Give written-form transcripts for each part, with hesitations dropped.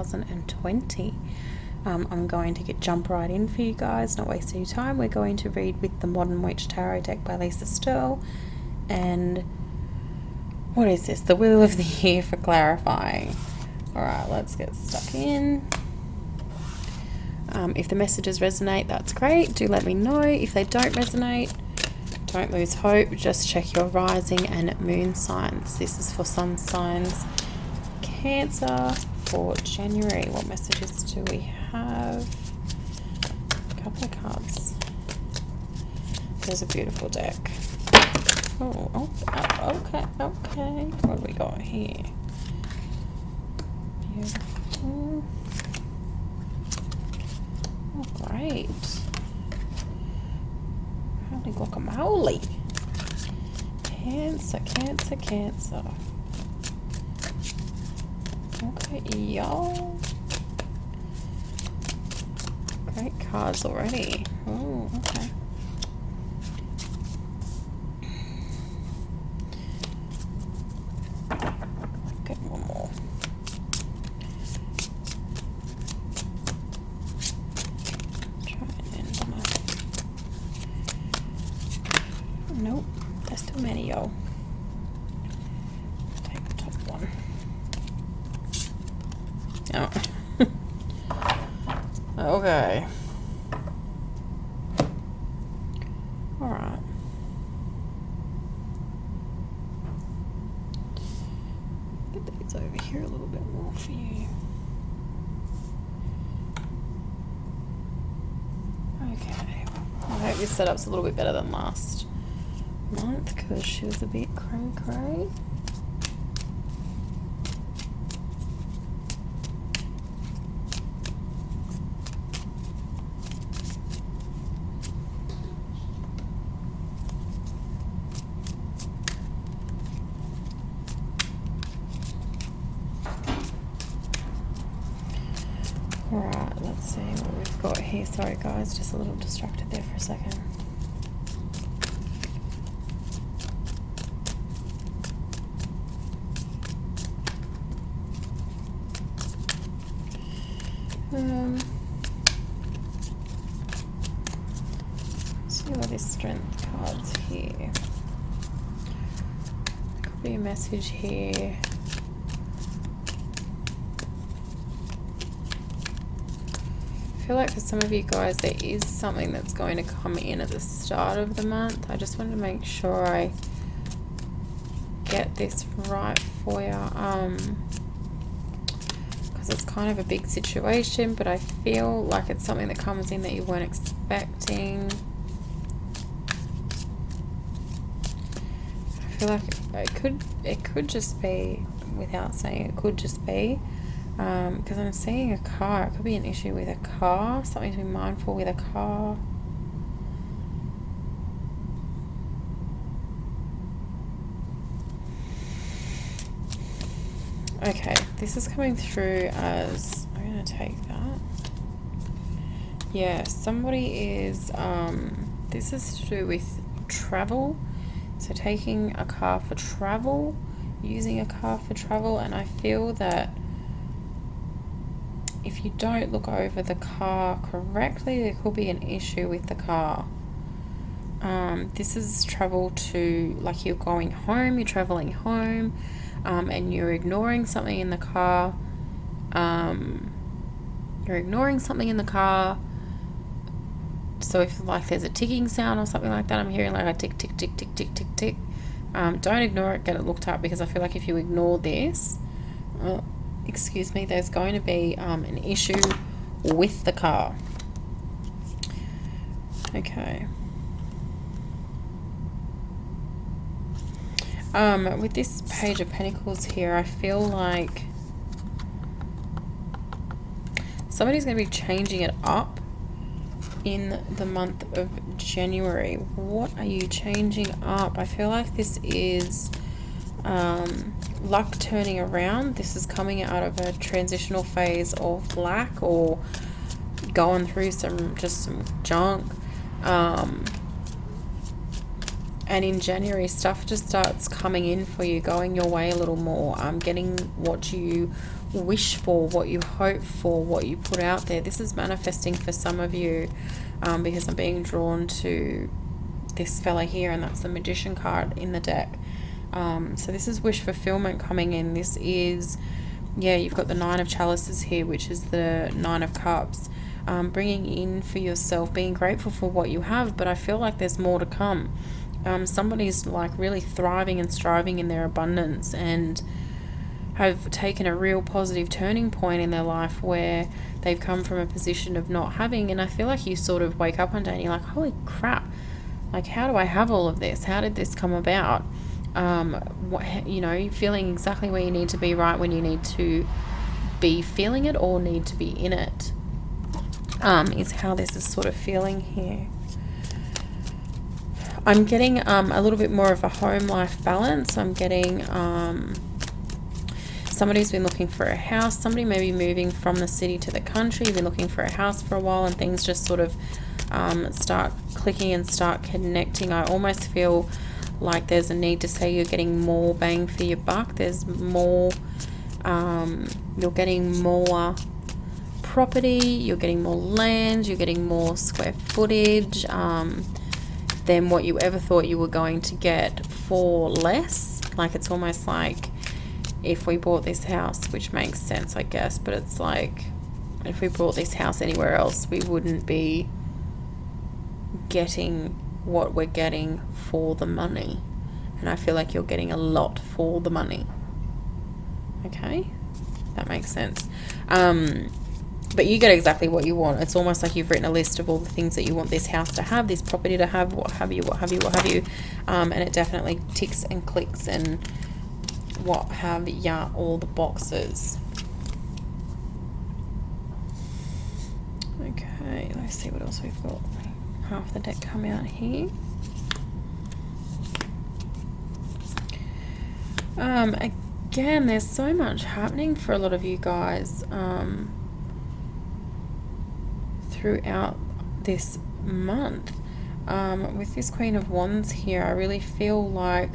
2020. I'm going to jump right in for you guys, not waste any time. We're going to read with the Modern Witch Tarot deck by Lisa Sterle. And what is this? The Wheel of the Year for clarifying. Alright, let's get stuck in. If the messages resonate, that's great. Do let me know. If they don't resonate, don't lose hope. Just check your rising and moon signs. This is for sun signs. Cancer for January. What messages do we have? A couple of cards. There's a beautiful deck. Oh, okay. What do we got here? Beautiful. Oh, great. Holy guacamole. Cancer. Okay, y'all. Great cards already. Oh, okay. Get one more. Try and end on a... Nope, there's too many, y'all. Take the top one. Oh. Okay. Alright. Get these over here a little bit more for you. Okay. I hope this setup's a little bit better than last month because she was a bit cray-cray. Alright, let's see what we've got here. Sorry guys, just a little distracted there for a second. See what this strength card's here. Could be a message here. I feel like for some of you guys there is something that's going to come in at the start of the month. I just wanted to make sure I get this right for you, because it's kind of a big situation, but I feel like it's something that comes in that you weren't expecting. I feel like it could just be, without saying it could just be, because I'm seeing a car. It could be an issue with a car, something to be mindful with a car. Okay, this is coming through as, I'm going to take that. Yeah, somebody is, this is to do with travel. So taking a car for travel, using a car for travel, and I feel that if you don't look over the car correctly, there could be an issue with the car. This is travel to, like, you're going home, you're traveling home, and you're ignoring something in the car. So if, like, there's a ticking sound or something like that, I'm hearing like a tick, tick, tick, tick, tick, tick, tick. Don't ignore it, get it looked up, because I feel like if you ignore this, excuse me, there's going to be an issue with the car. Okay. With this Page of Pentacles here, I feel like somebody's going to be changing it up in the month of January. What are you changing up? I feel like this is luck turning around. This is coming out of a transitional phase of lack or going through some junk. And in January, stuff just starts coming in for you, going your way a little more, getting what you wish for, what you hope for, what you put out there. This is manifesting for some of you, because I'm being drawn to this fella here, and that's the Magician card in the deck. So this is wish fulfillment coming in. This is, yeah, you've got the Nine of Chalices here, which is the Nine of Cups. Bringing in for yourself, being grateful for what you have, but I feel like there's more to come. Somebody's like really thriving and striving in their abundance and have taken a real positive turning point in their life where they've come from a position of not having, and I feel like you sort of wake up one day and you're like, holy crap, like, how do I have all of this? How did this come about? You're feeling exactly where you need to be right when you need to be feeling it or need to be in it, is how this is sort of feeling here. I'm getting a little bit more of a home life balance. I'm getting somebody who's been looking for a house, somebody maybe moving from the city to the country. You've been looking for a house for a while and things just sort of start clicking and start connecting. I almost feel like there's a need to say you're getting more bang for your buck. There's more, you're getting more property, you're getting more land, you're getting more square footage than what you ever thought you were going to get for less. Like, it's almost like if we bought this house, which makes sense, I guess, but it's like if we bought this house anywhere else, we wouldn't be getting what we're getting for the money. And I feel like you're getting a lot for the money. Okay, that makes sense. But you get exactly what you want. It's almost like you've written a list of all the things that you want this house to have, this property to have, what have you. And it definitely ticks and clicks and what have ya, all the boxes. Okay, let's see what else we've got. Half the deck come out here. Again, there's so much happening for a lot of you guys throughout this month. With this Queen of Wands here, I really feel like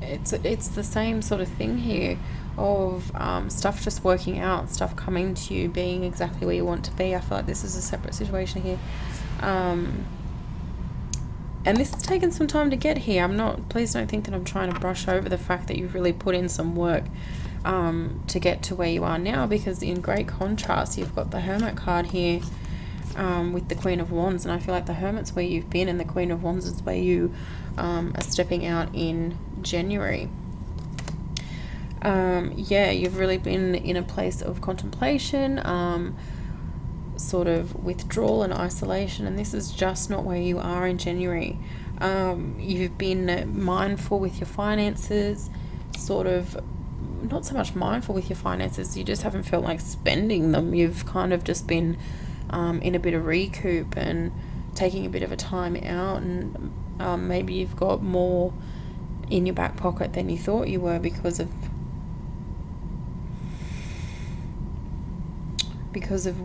it's the same sort of thing here of stuff just working out, stuff coming to you, being exactly where you want to be. I feel like this is a separate situation here. And this has taken some time to get here. Please don't think that I'm trying to brush over the fact that you've really put in some work to get to where you are now, because in great contrast, you've got the Hermit card here with the Queen of Wands, and I feel like the Hermit's where you've been and the Queen of Wands is where you are stepping out in January. You've really been in a place of contemplation, sort of withdrawal and isolation, and this is just not where you are in January. You've been mindful with your finances, sort of not so much mindful with your finances, you just haven't felt like spending them. You've kind of just been in a bit of recoup and taking a bit of a time out, and maybe you've got more in your back pocket than you thought you were because of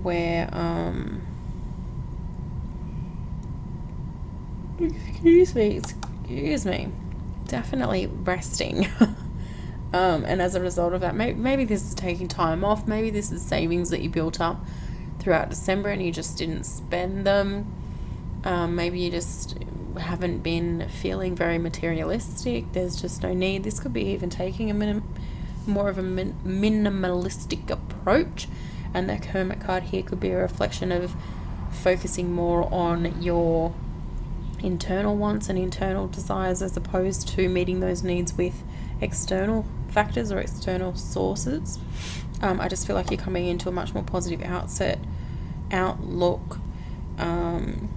where excuse me, definitely resting. And as a result of that, maybe this is taking time off, maybe this is savings that you built up throughout December and you just didn't spend them. Maybe you just haven't been feeling very materialistic. There's just no need. This could be even taking more of a minimalistic approach, and the Hermit card here could be a reflection of focusing more on your internal wants and internal desires as opposed to meeting those needs with external factors or external sources. I just feel like you're coming into a much more positive outlook, and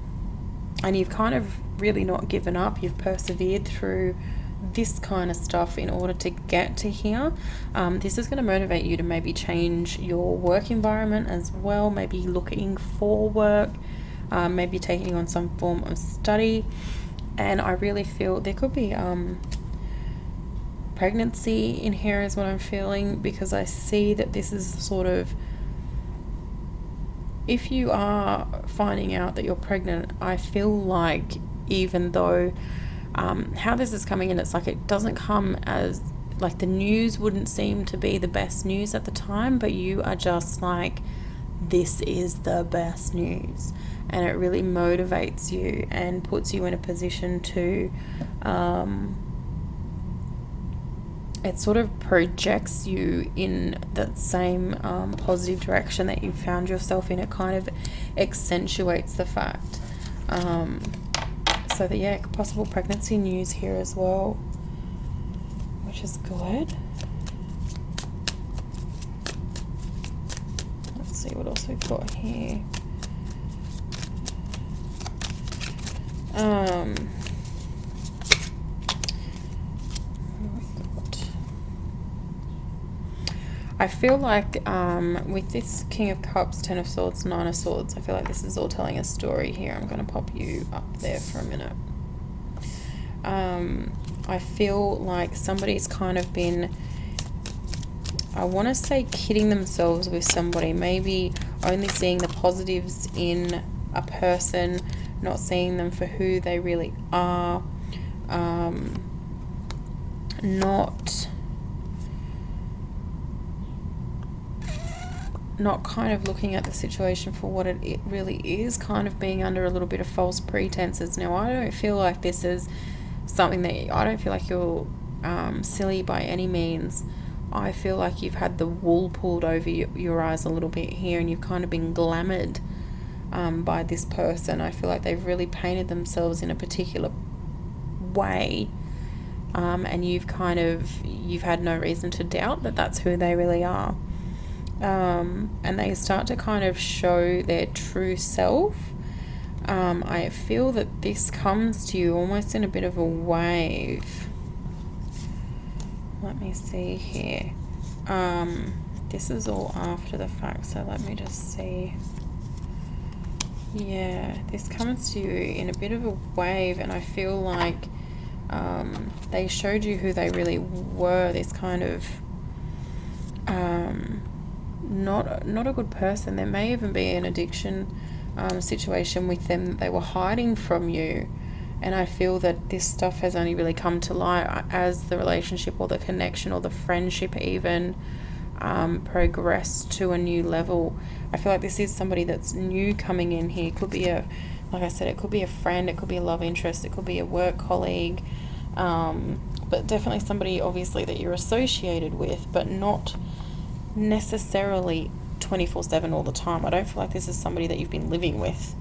you've kind of really not given up. You've persevered through this kind of stuff in order to get to here. This is going to motivate you to maybe change your work environment as well, maybe looking for work, maybe taking on some form of study. And I really feel there could be pregnancy in here is what I'm feeling, because I see that this is sort of, if you are finding out that you're pregnant, I feel like even though how this is coming in, it's like it doesn't come as like the news wouldn't seem to be the best news at the time, but you are just like, this is the best news. And it really motivates you and puts you in a position to, it sort of projects you in that same positive direction that you found yourself in. It kind of accentuates the fact. So that, yeah, possible pregnancy news here as well, which is good. Let's see what else we've got here. I feel like with this King of Cups, Ten of Swords, Nine of Swords, I feel like this is all telling a story here. I'm going to pop you up there for a minute. I feel like somebody's kind of been, I want to say, kidding themselves with somebody, maybe only seeing the positives in a person, not seeing them for who they really are, not kind of looking at the situation for what it really is, kind of being under a little bit of false pretenses. Now, I don't feel like this is something that, I don't feel like you're silly by any means. I feel like you've had the wool pulled over your eyes a little bit here, and you've kind of been glamoured by this person. I feel like they've really painted themselves in a particular way, and you've had no reason to doubt that that's who they really are. And they start to kind of show their true self. I feel that this comes to you almost in a bit of a wave. Let me see here. This is all after the fact, so let me just see. Yeah, this comes to you in a bit of a wave, and I feel like they showed you who they really were. This kind of not a good person. There may even be an addiction situation with them that they were hiding from you, and I feel that this stuff has only really come to light as the relationship or the connection or the friendship even progressed to a new level. I feel like this is somebody that's new coming in here. It could be like I said, it could be a friend, it could be a love interest, it could be a work colleague, but definitely somebody obviously that you're associated with, but not necessarily 24/7 all the time. I don't feel like this is somebody that you've been living with.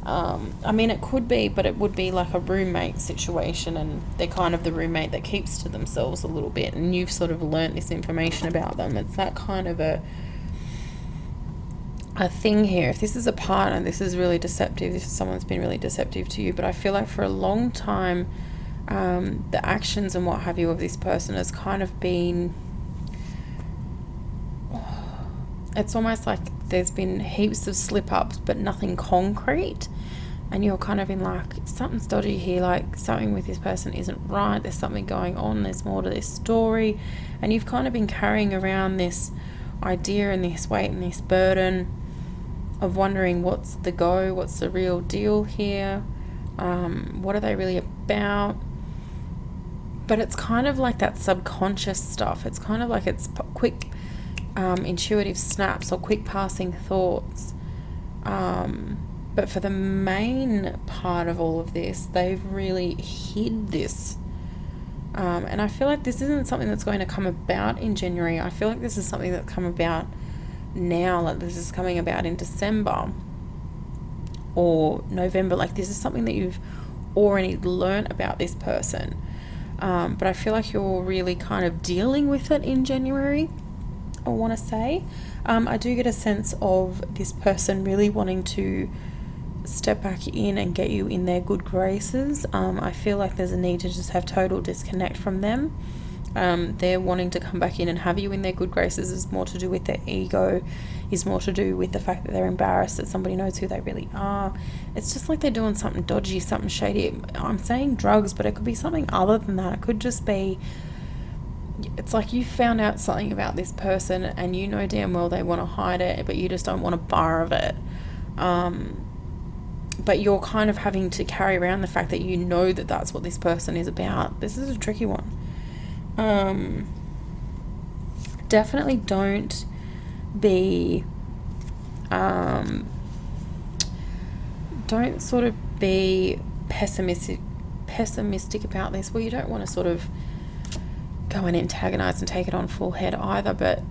I mean, it could be, but it would be like a roommate situation, and they're kind of the roommate that keeps to themselves a little bit, and you've sort of learnt this information about them. It's that kind of a thing here. If this is a partner, this is really deceptive. If someone's been really deceptive to you, but I feel like for a long time, the actions and what have you of this person has kind of been, it's almost like there's been heaps of slip-ups but nothing concrete, and you're kind of in like, something's dodgy here, like something with this person isn't right, there's something going on, there's more to this story, and you've kind of been carrying around this idea and this weight and this burden of wondering what's the real deal here, what are they really about. But it's kind of like that subconscious stuff. It's kind of like it's quick intuitive snaps or quick passing thoughts, but for the main part of all of this, they've really hid this, and I feel like this isn't something that's going to come about in January. I feel like this is something that's come about now, like this is coming about in December or November. Like this is something that you've already learnt about this person, but I feel like you're really kind of dealing with it in January, I want to say. I do get a sense of this person really wanting to step back in and get you in their good graces. I feel like there's a need to just have total disconnect from them. They're wanting to come back in and have you in their good graces is more to do with their ego, is more to do with the fact that they're embarrassed that somebody knows who they really are. It's just like they're doing something dodgy, something shady. I'm saying drugs, but it could be something other than that. It could just be, it's like you found out something about this person and you know damn well they want to hide it, but you just don't want a bar of it. But you're kind of having to carry around the fact that you know that that's what this person is about. This is a tricky one. definitely don't be, don't sort of be pessimistic about this. Well, you don't want to sort of go and antagonize and take it on full head either, but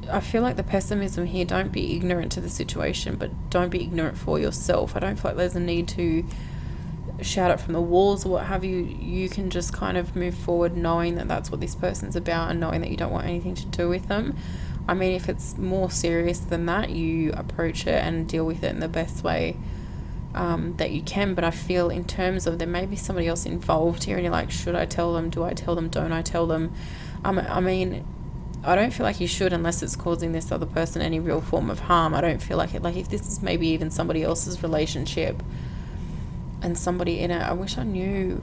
I feel like the pessimism here, don't be ignorant to the situation, but don't be ignorant for yourself. I don't feel like there's a need to shout it from the walls or what have you. You can just kind of move forward knowing that that's what this person's about and knowing that you don't want anything to do with them. I mean, if it's more serious than that, you approach it and deal with it in the best way that you can. But I feel in terms of there may be somebody else involved here and you're like, should I tell them? Do I tell them? Don't I tell them? I mean, I don't feel like you should unless it's causing this other person any real form of harm. I don't feel like it. Like if this is maybe even somebody else's relationship and somebody in it, I wish I knew.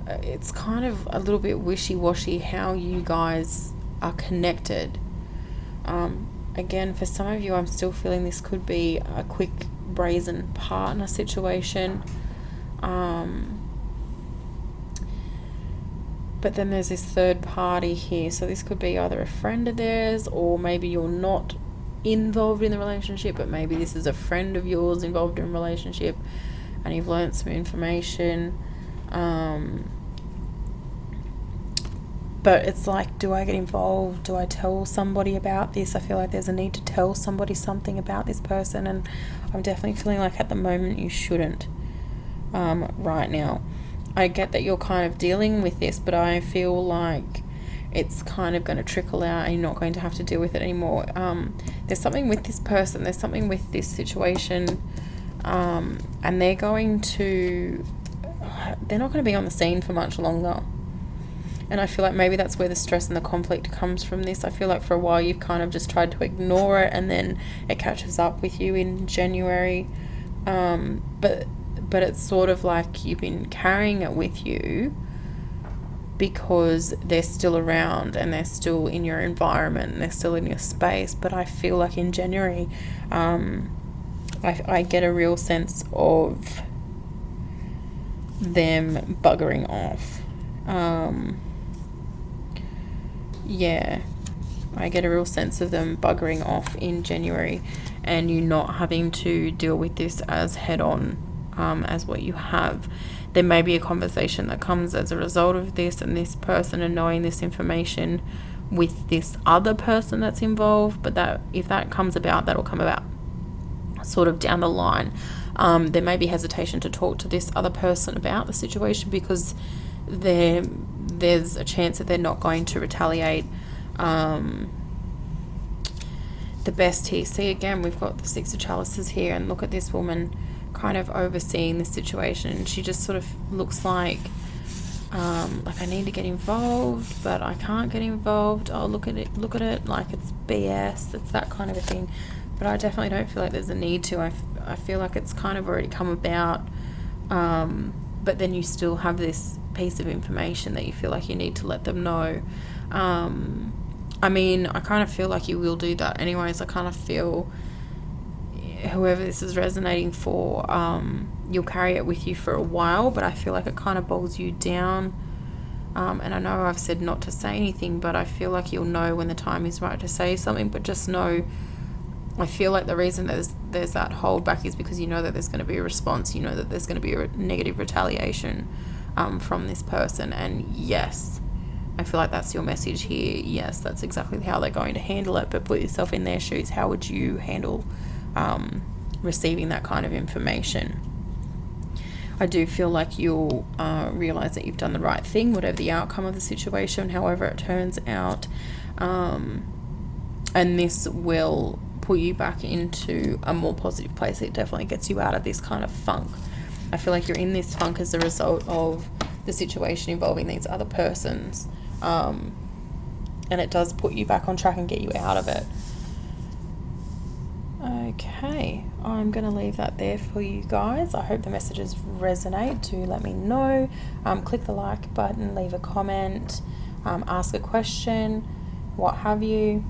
It's kind of a little bit wishy-washy how you guys are connected. Again, for some of you, I'm still feeling this could be a quick brazen partner situation. But then there's this third party here. So this could be either a friend of theirs, or maybe you're not involved in the relationship, but maybe this is a friend of yours involved in a relationship and you've learned some information. But it's like, do I get involved? Do I tell somebody about this? I feel like there's a need to tell somebody something about this person, and I'm definitely feeling like at the moment you shouldn't right now. I get that you're kind of dealing with this, but I feel like it's kind of going to trickle out and you're not going to have to deal with it anymore. There's something with this person, there's something with this situation, and they're not going to be on the scene for much longer. And I feel like maybe that's where the stress and the conflict comes from this. I feel like for a while you've kind of just tried to ignore it, and then it catches up with you in January. But it's sort of like you've been carrying it with you because they're still around and they're still in your environment and they're still in your space. But I feel like in January, I get a real sense of them buggering off. Yeah, I get a real sense of them buggering off in January and you not having to deal with this as head on as what you have. There may be a conversation that comes as a result of this and this person and knowing this information with this other person that's involved, but that if that comes about, that'll come about sort of down the line. There may be hesitation to talk to this other person about the situation because there's a chance that they're not going to retaliate. The best here, see again, we've got the Six of Chalices here, and look at this woman kind of overseeing the situation. She just sort of looks like I need to get involved, but I can't get involved. Oh, look at it, like it's BS. It's that kind of a thing. But I definitely don't feel like there's a need to. I feel like it's kind of already come about. But then you still have this piece of information that you feel like you need to let them know. I mean, I kind of feel like you will do that anyways. I kind of feel whoever this is resonating for, you'll carry it with you for a while, but I feel like it kind of bogs you down. And I know I've said not to say anything, but I feel like you'll know when the time is right to say something. But just know, I feel like the reason there's that hold back is because you know that there's going to be a response. You know that there's going to be a negative retaliation from this person. And yes, I feel like that's your message here. Yes, that's exactly how they're going to handle it. But put yourself in their shoes. How would you handle receiving that kind of information? I do feel like you'll realize that you've done the right thing, whatever the outcome of the situation, however it turns out. And this will put you back into a more positive place. It definitely gets you out of this kind of funk. I feel like you're in this funk as a result of the situation involving these other persons. And it does put you back on track and get you out of it. Okay, I'm going to leave that there for you guys. I hope the messages resonate. Do let me know. Click the like button, leave a comment, ask a question, what have you.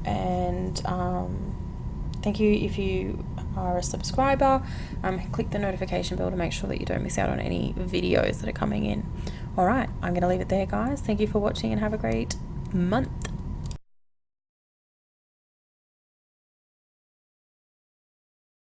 And thank you if you are a subscriber. Click the notification bell to make sure that you don't miss out on any videos that are coming in. Alright, I'm going to leave it there, guys. Thank you for watching and have a great month.